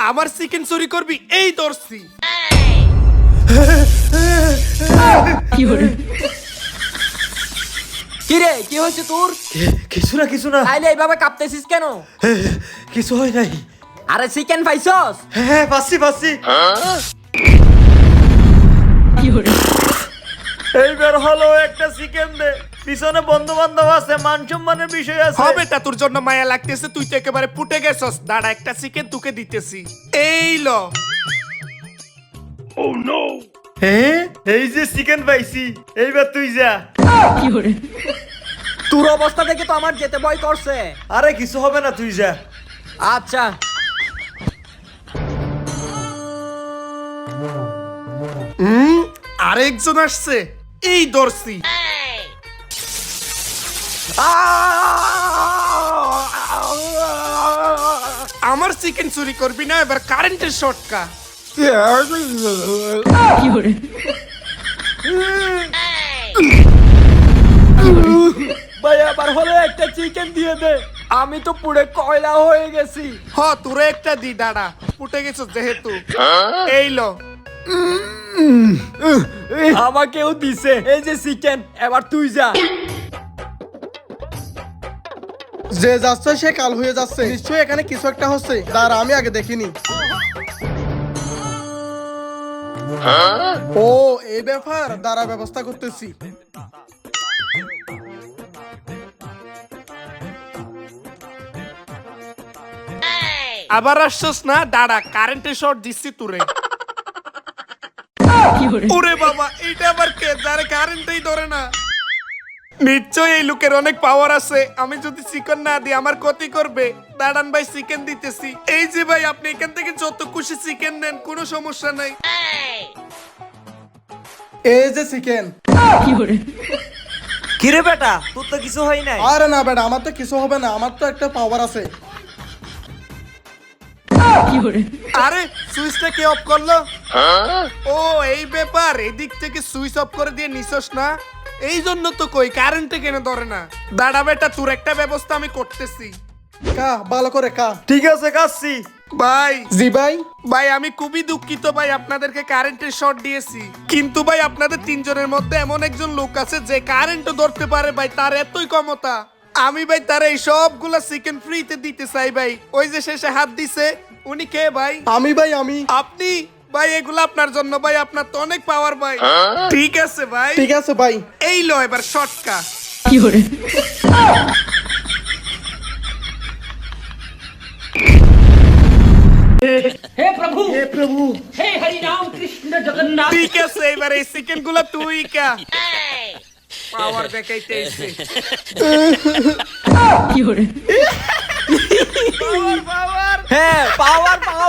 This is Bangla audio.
আমার চিকেন চুরি করবি এই ধরছি। কি রে, কি হয়েছে তোর? কিছু না তাইলে এইভাবে কাঁপতেছিস কেন? কিছু হয় নাই। আরে চিকেন পাইছস? হ্যাঁ পাচ্ছি। এইবার হলো একটা চিকেন দে, পিছনে বন্ধু বান্ধব আছে, মান সম্মানের বিষয় আছে। হবে তা তোর জন্য মায়া লাগতেছে, তুই তো একেবারে ফুটে গেছস। দাঁড়া একটা চিকেন তোকে দিতেছি, এই ল। হ্যাঁ এই যে চিকেন পাইছি, এইবার তুই যা। তোর অবস্থা দেখে তো আমার যেতে ভয় করছে। আরে কিছু হবে না, তুই যা। আচ্ছা আরেকজন আসছে, এই ধরছি। আমার চিকেন চুরি করবি না, এবার কারেন্টের শর্টকা। ভাই আবার হলে একটা চিকেন দিয়ে দে, আমি তো পুরো কয়লা হয়ে গেছি। হ তোরে একটা দি, দাঁড়া ফুটে গেছস যেহেতু, এই ল। আমাকেও দিছে এই যে চিকেন, এবার তুই যা। যে যাচ্ছে সে কাল হয়ে যাচ্ছে, নিশ্চয়ই এখানে কিছু একটা হচ্ছে, তার আমি আগে দেখিনি। ও এই ব্যাপার, দ্বারা ব্যবস্থা করতেছি। আবার আসছস না, দাঁড়া কারেন্টের শর্ট দিচ্ছি তোরে। ওরে বাবা, এটা আবার কে যারে কারেন্টই ধরে না? নিশ্চয় এই লোকের অনেক পাওয়ার আছে, আমি যদি চিকেন না দিই আমার ক্ষতি করবে। দাঁড়ান ভাই চিকেন দিতেছি, এই যে ভাই আপনি এখান থেকে যত খুশি চিকেন নেন, কোনো সমস্যা নাই। এই যে চিকেন। কিরে বেটা, তোর তো কিছু হয় নাই। আরে না বেটা, আমার তো কিছু হবে না, আমার তো একটা পাওয়ার আছে। আরে সুইচটা কে অফ করলো? ও এই ব্যাপার, এদিক থেকে সুইচ অফ করে দিয়ে নিছস না, এই জন্য তো কই কারেন্টে কেন ধরে না। দাঁড়া বেটা, তোর একটা ব্যবস্থা আমি করতেছি। কা ভালো করে কা। ঠিক আছে, কাচ্ছি। ভাই জি ভাই। ভাই আমি খুবই দুঃখিত ভাই, আপনাদেরকে কারেন্টের শর্ট দিয়েছি, কিন্তু ভাই আপনাদের তিনজনের মধ্যে এমন একজন লোক আছে যে কারেন্টও ধরতে পারে ভাই, তার এতই ক্ষমতা। আমি ভাই তার এই সবগুলা চিকেন ফ্রিতে দিতে চাই ভাই। ওই যে শেষে হাত দিছে, উনি কে ভাই? আমি ভাই, আমি। আপনি? ভাই এগুলো আপনার জন্য ভাই, আপনার তো অনেক পাওয়ার ভাই। ঠিক আছে ভাই, ঠিক আছে ভাই। এই লো এবার শর্টকা। हे प्रभु হে প্রভু। हे हरि राम कृष्ण जगन्नाथ। ঠিক আছে, এবার এই চিকেন গুলা তুই কা পাওয়ার দেখাইতে এসে। হ্যাঁ পাওয়ার পাওয়ার